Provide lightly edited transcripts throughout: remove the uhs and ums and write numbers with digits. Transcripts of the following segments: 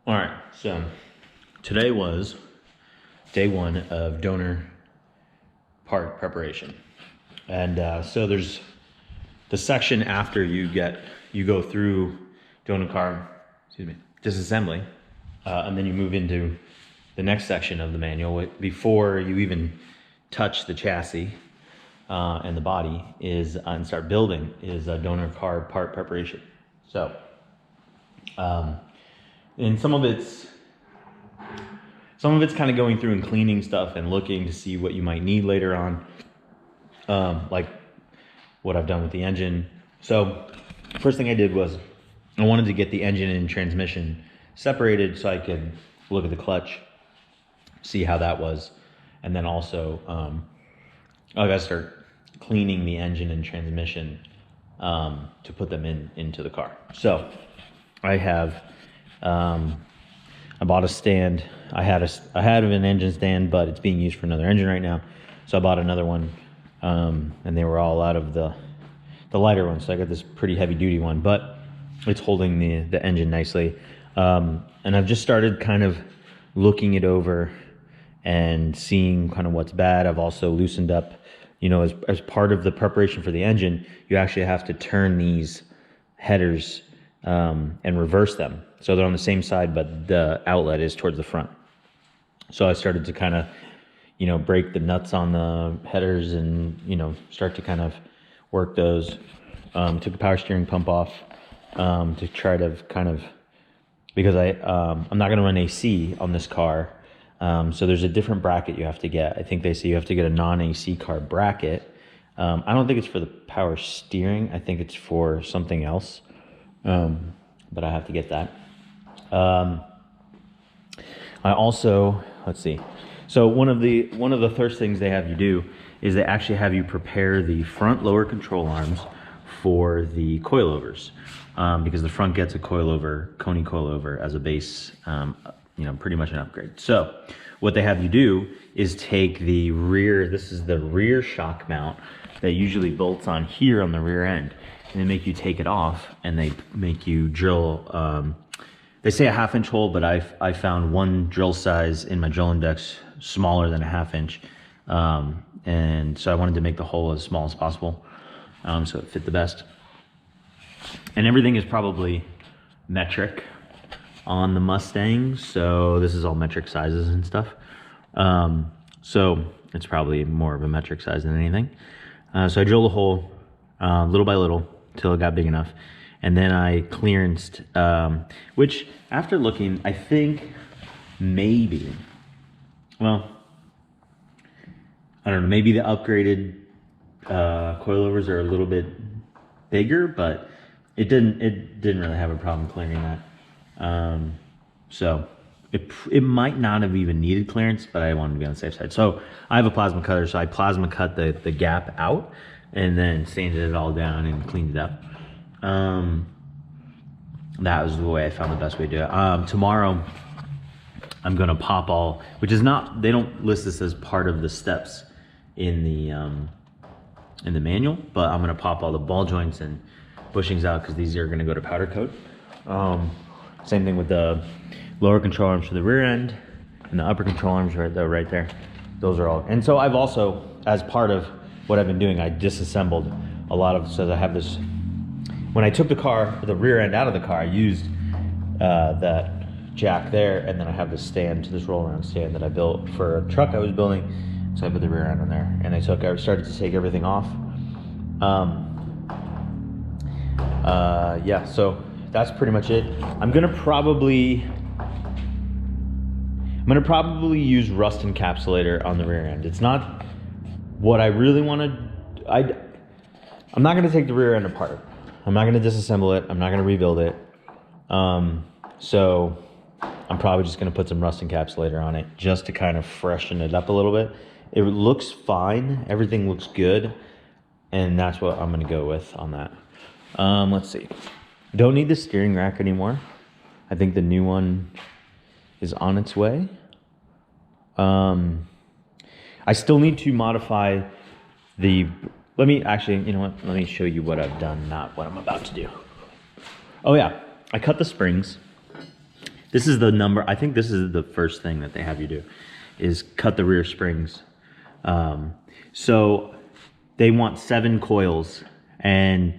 All right, so today was day one of donor part preparation. And so there's the section after you go through donor car, disassembly, and then you move into the next section of the manual before you even touch the chassis and the body and start building is a donor car part preparation. So, and some of it's kind of going through and cleaning stuff and looking to see what you might need later on, like what I've done with the engine. So first thing I did was I wanted to get the engine and transmission separated so I could look at the clutch, see how that was, and then also I gotta start cleaning the engine and transmission to put them into the car. So I have I bought a stand. I had an engine stand, but it's being used for another engine right now. So I bought another one, and they were all out of the lighter one. So I got this pretty heavy duty one, but it's holding the engine nicely. And I've just started kind of looking it over and seeing kind of what's bad. I've also loosened up, as part of the preparation for the engine, you actually have to turn these headers and reverse them. So they're on the same side, but the outlet is towards the front. So I started to kind of, break the nuts on the headers and, start to kind of work those. Took the power steering pump off to try to kind of, because I'm not going to run AC on this car. So there's a different bracket you have to get. I think they say you have to get a non-AC car bracket. I don't think it's for the power steering. I think it's for something else. But I have to get that. I also, let's see. So one of the first things they have you do is they actually have you prepare the front lower control arms for the coilovers, because the front gets a coilover, Coney coilover as a base, pretty much an upgrade. So what they have you do is take the rear, this is the rear shock mount that usually bolts on here on the rear end. And they make you take it off, and they make you drill, they say a 1/2 inch hole, but I found one drill size in my drill index smaller than a 1/2 inch. And so I wanted to make the hole as small as possible, so it fit the best. And everything is probably metric on the Mustang, so this is all metric sizes and stuff. So it's probably more of a metric size than anything. So I drilled a hole little by little till it got big enough, and then I clearanced, which after looking, I think maybe, well, I don't know, maybe the upgraded coilovers are a little bit bigger, but it didn't really have a problem clearing that. So it might not have even needed clearance, but I wanted to be on the safe side. So I have a plasma cutter, so I plasma cut the gap out and then sanded it all down and cleaned it up. That was the way I found the best way to do it. Tomorrow I'm gonna pop all, which is not, they don't list this as part of the steps in the manual, but I'm gonna pop all the ball joints and bushings out because these are gonna go to powder coat. Same thing with the lower control arms for the rear end and the upper control arms right there. Those are all, and so I've also, as part of what I've been doing, I disassembled a lot of, so I have this, when I took the rear end out of the car, I used that jack there, and then I have this roll around stand that I built for a truck I was building, so I put the rear end on there, and I started to take everything off. Yeah, so that's pretty much it. I'm gonna probably use rust encapsulator on the rear end. It's not what I really want to, I'm not going to take the rear end apart. I'm not going to disassemble it. I'm not going to rebuild it. So I'm probably just going to put some rust encapsulator on it just to kind of freshen it up a little bit. It looks fine. Everything looks good. And that's what I'm going to go with on that. Let's see. Don't need the steering rack anymore. I think the new one is on its way. I still need to modify let me actually, you know what? Let me show you what I've done, not what I'm about to do. Oh yeah, I cut the springs. This is the number, I think this is the first thing that they have you do, is cut the rear springs. So they want 7 coils, and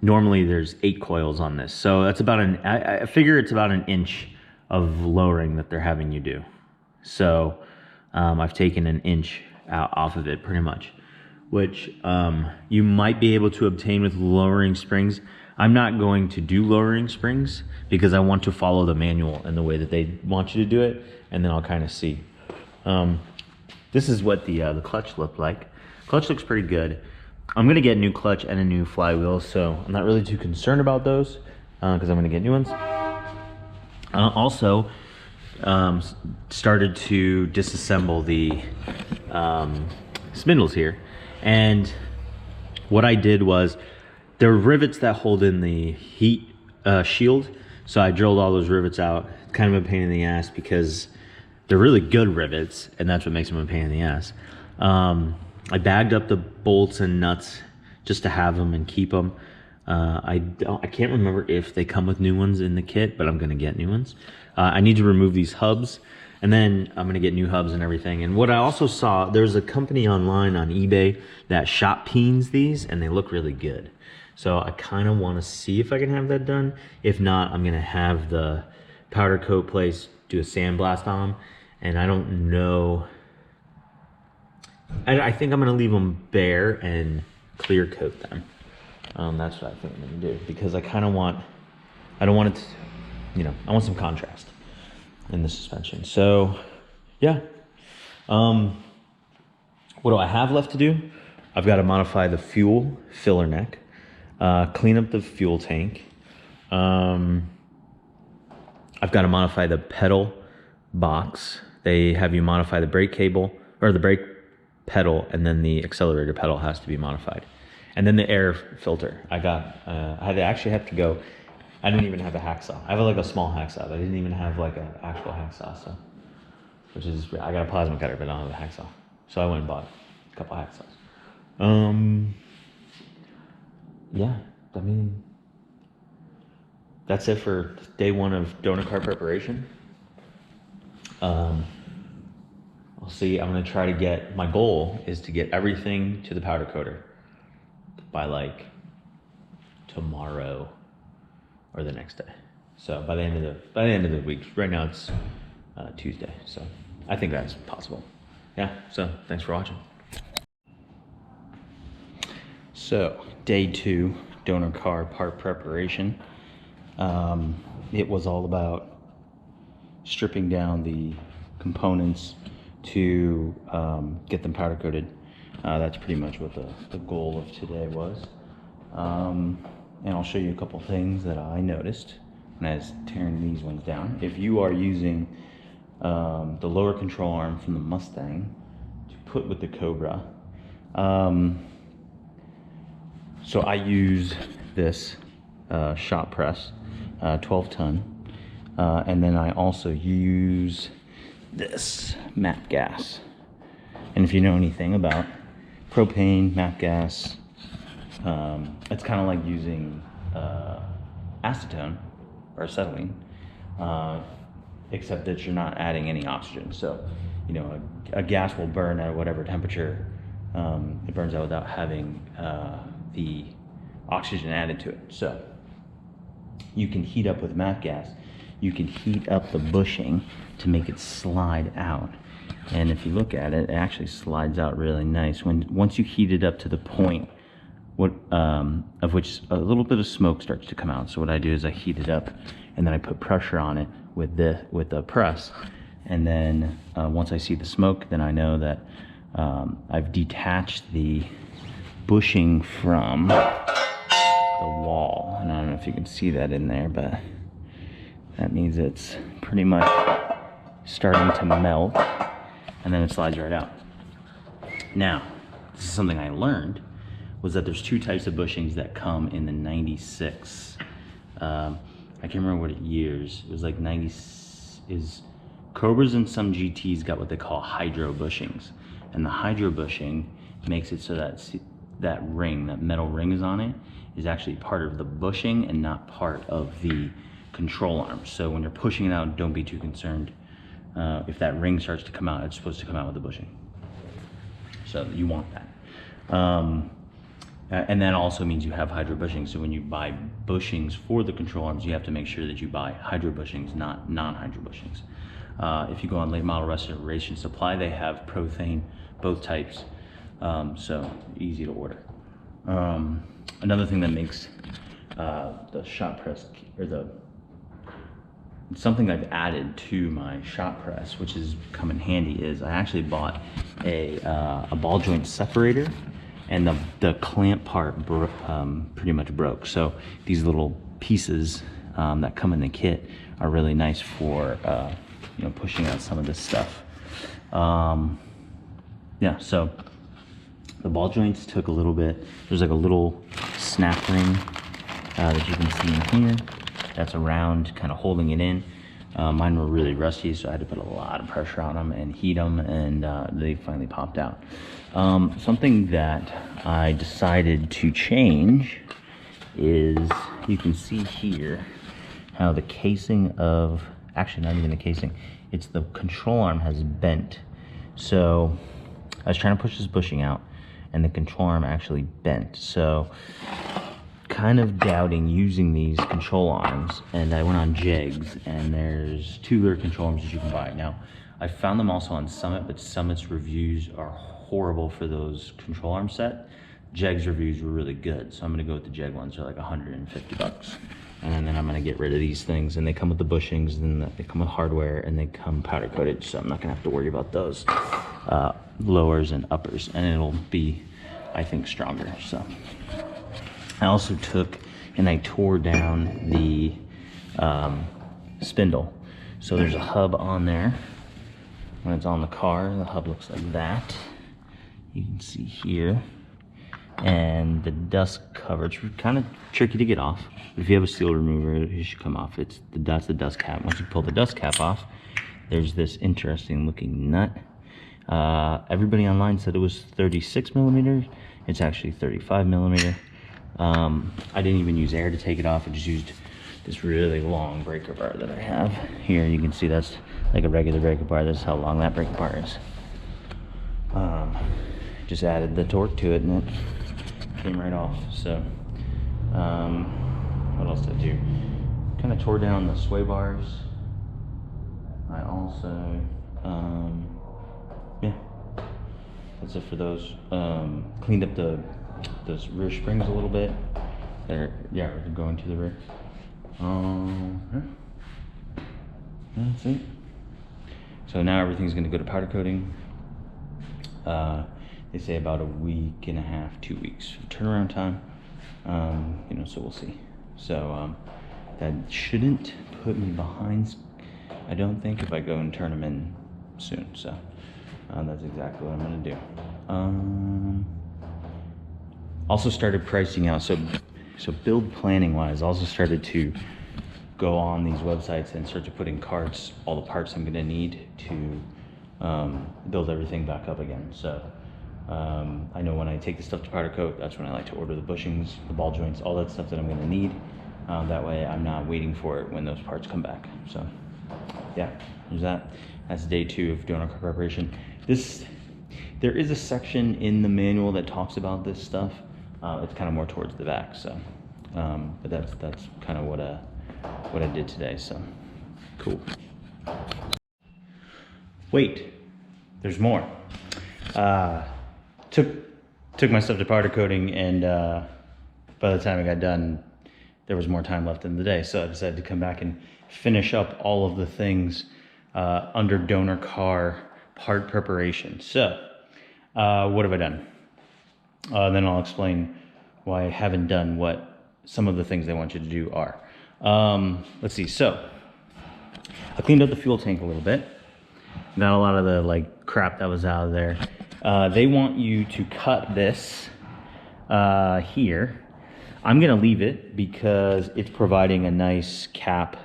normally there's 8 coils on this. So that's about I figure it's about 1 inch of lowering that they're having you do. So I've taken 1 inch out off of it pretty much, which you might be able to obtain with lowering springs. I'm not going to do lowering springs because I want to follow the manual in the way that they want you to do it, and then I'll kind of see. This is what the clutch looked like. Clutch looks pretty good. I'm gonna get a new clutch and a new flywheel, so I'm not really too concerned about those because I'm gonna get new ones. Also, started to disassemble the spindles here, and what I did was there are rivets that hold in the heat shield, so I drilled all those rivets out. It's kind of a pain in the ass because they're really good rivets, and that's what makes them a pain in the ass. I bagged up the bolts and nuts just to have them and keep them. I can't remember if they come with new ones in the kit, but I'm gonna get new ones. I need to remove these hubs, and then I'm gonna get new hubs and everything. And what I also saw, there's a company online on eBay that shop peens these, and they look really good. So I kind of want to see if I can have that done. If not, I'm gonna have the powder coat place do a sandblast on them, and I don't know. I think I'm gonna leave them bare and clear coat them. That's what I think I'm gonna do, because I kind of want, I don't want it to, you know, I want some contrast in the suspension. So yeah, what do I have left to do? I've got to modify the fuel filler neck, clean up the fuel tank. I've got to modify the pedal box. They have you modify the brake cable, or the brake pedal, and then the accelerator pedal has to be modified. And then the air filter. I actually had to go, I didn't even have a hacksaw. I have like a small hacksaw. I didn't even have like an actual hacksaw, so, which is, I got a plasma cutter, but I don't have a hacksaw. So I went and bought a couple hacksaws. Yeah, I mean, that's it for day 1 of donor car preparation. I'll see, I'm gonna try to get, my goal is to get everything to the powder coater by like tomorrow or the next day. So by the end of the week. Right now it's Tuesday, so I think that's possible. Yeah, so thanks for watching. So day 2, donor car part preparation. It was all about stripping down the components to get them powder coated. That's pretty much what the goal of today was. And I'll show you a couple things that I noticed when I was tearing these ones down. If you are using the lower control arm from the Mustang to put with the Cobra, so I use this shop press, 12 ton, and then I also use this MAP gas. And if you know anything about propane, MAP gas, it's kind of like using acetone or acetylene, except that you're not adding any oxygen. So, you know, a gas will burn at whatever temperature it burns out without having the oxygen added to it. So you can heat up with MAP gas. You can heat up the bushing to make it slide out. And if you look at it, it actually slides out really nice. Once you heat it up to the point of which a little bit of smoke starts to come out. So what I do is I heat it up, and then I put pressure on it with the press. And then once I see the smoke, then I know that I've detached the bushing from the wall. And I don't know if you can see that in there, but that means it's pretty much starting to melt, and then it slides right out. Now, this is something I learned, was that there's 2 types of bushings that come in the 96. I can't remember what years. It was like 90, Cobras and some GTs got what they call hydro bushings. And the hydro bushing makes it so that that ring, that metal ring is on it, is actually part of the bushing and not part of the control arms. So when you're pushing it out, don't be too concerned. If that ring starts to come out, it's supposed to come out with the bushing. So you want that. And that also means you have hydro bushings. So when you buy bushings for the control arms, you have to make sure that you buy hydro bushings, not non-hydro bushings. If you go on late model restoration supply, they have Prothane, both types. So easy to order. Another thing that makes the shot press, or something I've added to my shot press, which has come in handy, is I actually bought a ball joint separator, and the clamp part pretty much broke. So these little pieces that come in the kit are really nice for pushing out some of this stuff. Yeah, so the ball joints took a little bit. There's like a little snap ring that you can see in here that's around, kind of holding it in. Mine were really rusty, so I had to put a lot of pressure on them and heat them, and they finally popped out. Something that I decided to change is, you can see here how the casing of, actually not even the casing, it's the control arm has bent. So I was trying to push this bushing out, and the control arm actually bent. So kind of doubting using these control arms, and I went on Jegs, and there's 2 lure control arms that you can buy. Now, I found them also on Summit, but Summit's reviews are horrible for those control arm set. Jegs reviews were really good, so I'm gonna go with the Jeg ones. They're like 150 bucks. And then I'm gonna get rid of these things, and they come with the bushings, and they come with hardware, and they come powder coated, so I'm not gonna have to worry about those lowers and uppers, and it'll be, I think, stronger. So I also took and I tore down the spindle. So there's a hub on there. When it's on the car, the hub looks like that. You can see here. And the dust cover, it's kind of tricky to get off. But if you have a seal remover, it should come off. That's the dust cap. Once you pull the dust cap off, there's this interesting looking nut. Everybody online said it was 36 millimeters. It's actually 35 millimeter. I didn't even use air to take it off. I just used this really long breaker bar that I have. Here you can see that's like a regular breaker bar. That's how long that breaker bar is. Just added the torque to it, and it came right off. So what else did I do? Kind of tore down the sway bars. I also yeah, that's it for those. Cleaned up those rear springs a little bit. They're, yeah, we're going to the rear. That's it. So now everything's going to go to powder coating. They say about a week and a half, 2 weeks turnaround time. So we'll see. So that shouldn't put me behind, I don't think, if I go and turn them in soon. So that's exactly what I'm going to do. Also started pricing out. So build planning wise, also started to go on these websites and start to put in carts all the parts I'm going to need to build everything back up again. So I know when I take the stuff to powder coat, that's when I like to order the bushings, the ball joints, all that stuff that I'm going to need. That way I'm not waiting for it when those parts come back. So yeah, there's that. That's day 2 of donor car preparation. There is a section in the manual that talks about this stuff. It's kind of more towards the back. So, but that's kind of what I did today. So cool. Wait, there's more. Took my stuff to powder coating, and by the time I got done, there was more time left in the day. So I decided to come back and finish up all of the things under donor car part preparation. So what have I done? Then I'll explain why I haven't done what some of the things they want you to do are. Let's see. So I cleaned up the fuel tank a little bit. Got a lot of the crap that was out of there. They want you to cut this here. I'm gonna leave it because it's providing a nice cap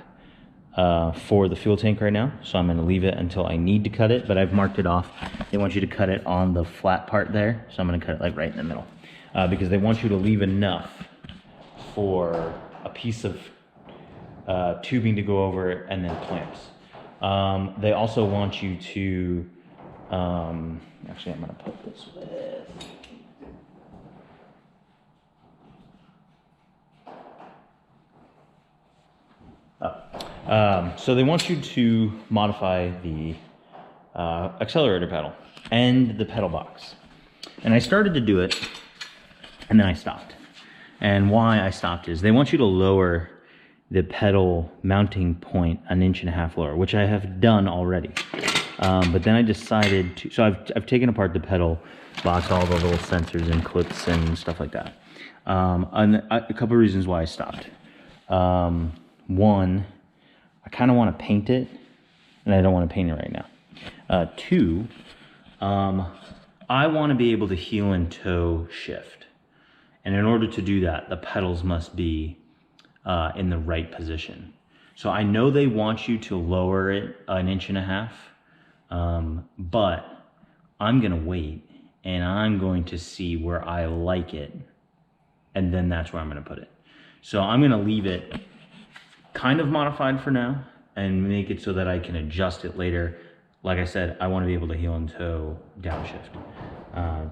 for the fuel tank right now. So I'm gonna leave it until I need to cut it, but I've marked it off. They want you to cut it on the flat part there. So I'm gonna cut it right in the middle because they want you to leave enough for a piece of tubing to go over it, and then clamps. They also want you to, actually I'm gonna put this with, so they want you to modify the accelerator pedal and the pedal box. And I started to do it, and then I stopped. And why I stopped is they want you to lower the pedal mounting point 1.5 inches lower, which I have done already. But then I decided to, so I've taken apart the pedal box, all the little sensors and clips and stuff like that. And a couple of reasons why I stopped. One, I kind of want to paint it, and I don't want to paint it right now. Two, I want to be able to heel and toe shift. And in order to do that, the pedals must be in the right position. So I know they want you to lower it 1.5 inches, but I'm gonna wait and I'm going to see where I like it, and then that's where I'm gonna put it. So I'm gonna leave it kind of modified for now and make it so that I can adjust it later. Like I said, I wanna be able to heel and toe downshift.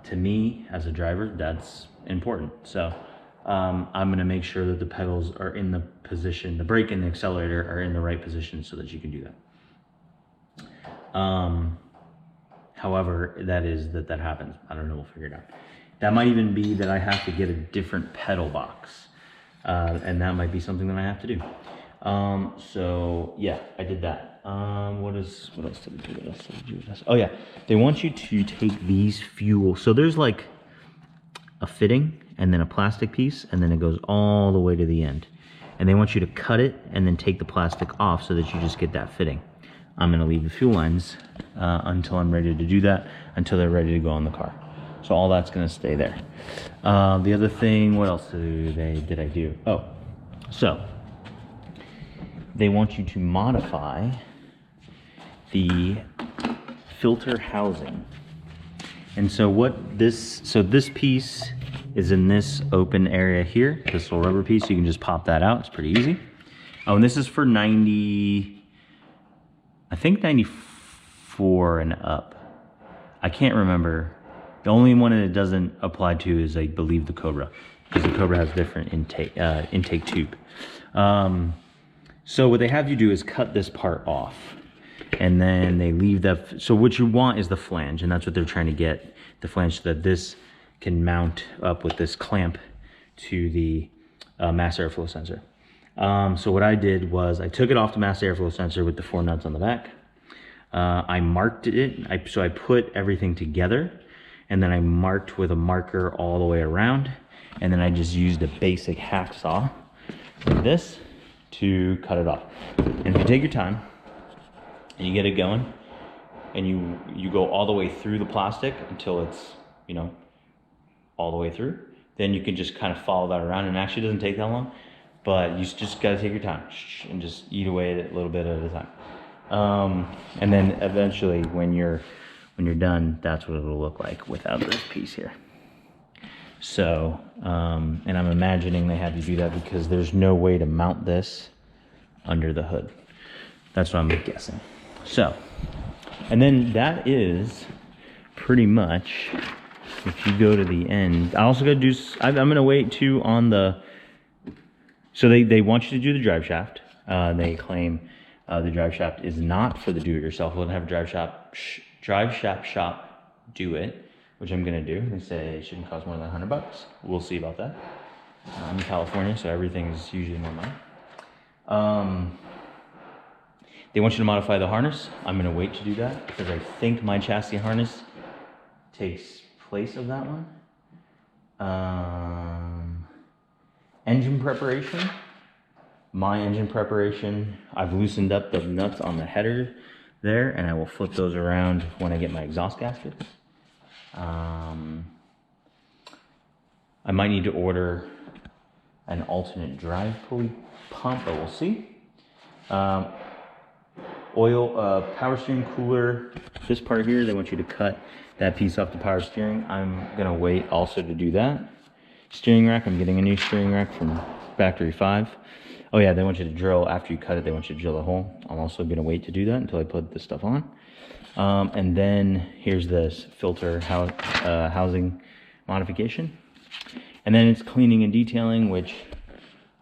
To me, as a driver, that's important. So I'm gonna make sure that the pedals are in the position, the brake and the accelerator are in the right position so that you can do that. However, that happens. I don't know, we'll figure it out. That might even be that I have to get a different pedal box. And that might be something that I have to do. So yeah, I did that. What else did I do? With this? Oh yeah, they want you to take these fuel. So there's like a fitting and then a plastic piece, and then it goes all the way to the end. And they want you to cut it and then take the plastic off so that you just get that fitting. I'm gonna leave the fuel lines until I'm ready to do that, until they're ready to go on the car. So all that's gonna stay there. The other thing, what else did I do? Oh, so they want you to modify the filter housing. And so this piece is in this open area here, this little rubber piece. You can just pop that out, it's pretty easy. Oh, and this is for 90, I think 94 and up. I can't remember. The only one that it doesn't apply to is, I believe, the Cobra, because the Cobra has different intake tube. So what they have you do is cut this part off, and then they leave that. So what you want is the flange, and that's what they're trying to get, the flange, so that this can mount up with this clamp to the mass airflow sensor. So what I did was I took it off the mass airflow sensor with the 4 nuts on the back. I marked it, so I put everything together, and then I marked with a marker all the way around, and then I just used a basic hacksaw like this to cut it off. And if you take your time and you get it going, and you go all the way through the plastic until it's, you know, all the way through, then you can just kind of follow that around, and it actually doesn't take that long, but you just got to take your time and just eat away at it a little bit at a time. And then eventually when you're done, that's what it'll look like without this piece here. So, and I'm imagining they had to do that because there's no way to mount this under the hood. That's what I'm guessing. So, and then that is pretty much, if you go to the end, I also got to do, I'm going to wait too on the, so they want you to do the drive shaft. They claim the drive shaft is not for the do-it-yourself. We'll have a drive shaft shop do it, which I'm gonna do. They say it shouldn't cost more than $100. We'll see about that. I'm in California, so everything's usually more money. They want you to modify the harness. I'm gonna wait to do that because I think my chassis harness takes place of that one. Engine preparation. My engine preparation, I've loosened up the nuts on the header there, and I will flip those around when I get my exhaust gaskets. I might need to order an alternate drive pulley pump, but we'll see. Oil, power steering cooler, this part here, they want you to cut that piece off the power steering. I'm gonna wait also to do that. Steering rack, I'm getting a new steering rack from Factory 5. Oh yeah, they want you to drill, after you cut it, they want you to drill a hole. I'm also gonna wait to do that until I put this stuff on. And then here's this filter housing modification. And then it's cleaning and detailing, which,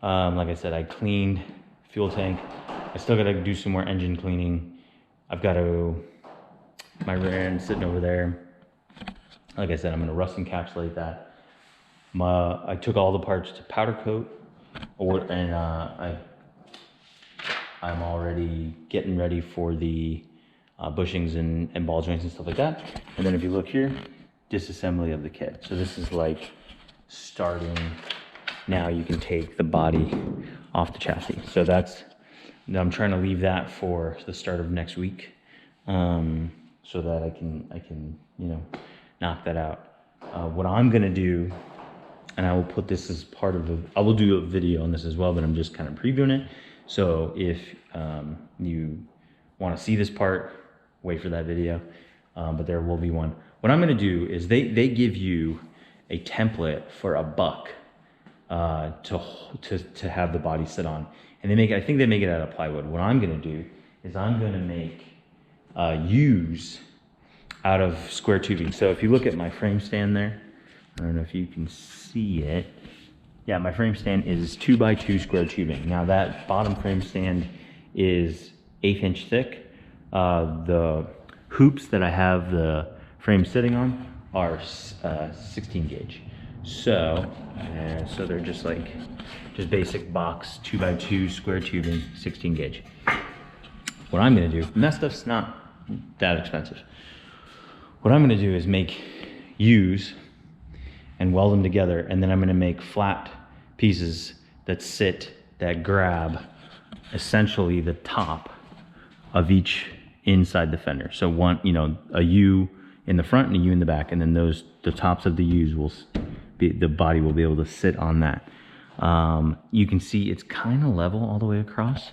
like I said, I cleaned fuel tank. I still gotta do some more engine cleaning. I've got to, my rear end sitting over there. Like I said, I'm gonna rust encapsulate that. I took all the parts to powder coat, and I'm already getting ready for the bushings and ball joints and stuff like that. And then if you look here, disassembly of the kit. So this is like starting, now you can take the body off the chassis. So I'm trying to leave that for the start of next week, so that I can knock that out. What I'm gonna do, and I will put this as part of I will do a video on this as well, but I'm just kind of previewing it. So if you want to see this part, wait for that video, but there will be one. What I'm gonna do is they give you a template for a buck to have the body sit on, and I think they make it out of plywood. What I'm gonna do is I'm gonna make U's out of square tubing. So if you look at my frame stand there, I don't know if you can see it. Yeah, my frame stand is 2x2 square tubing. Now that bottom frame stand is 1/8 inch thick. The hoops that I have the frame sitting on are 16 gauge. So they're just basic box 2x2 square tubing, 16 gauge. What I'm gonna do, and that stuff's not that expensive. What I'm gonna do is make U's and weld them together, and then I'm gonna make flat pieces that grab essentially the top of each inside the fender. So a U in the front and a U in the back, and then the tops of the U's the body will be able to sit on that. You can see it's kind of level all the way across.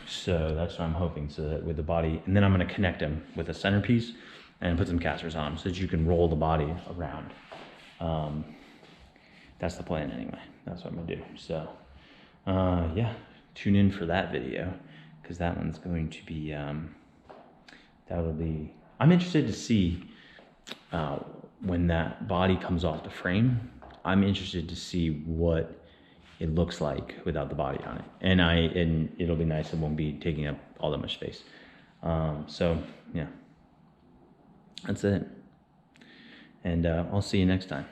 So that's what I'm hoping, so that with the body, and then I'm gonna connect them with a centerpiece and put some casters on so that you can roll the body around. That's the plan anyway. That's what I'm gonna do. So yeah, tune in for that video, because that one's going to be, I'm interested to see when that body comes off the frame. I'm interested to see what it looks like without the body on it, and it'll be nice. It won't be taking up all that much space. So yeah, that's it, and I'll see you next time.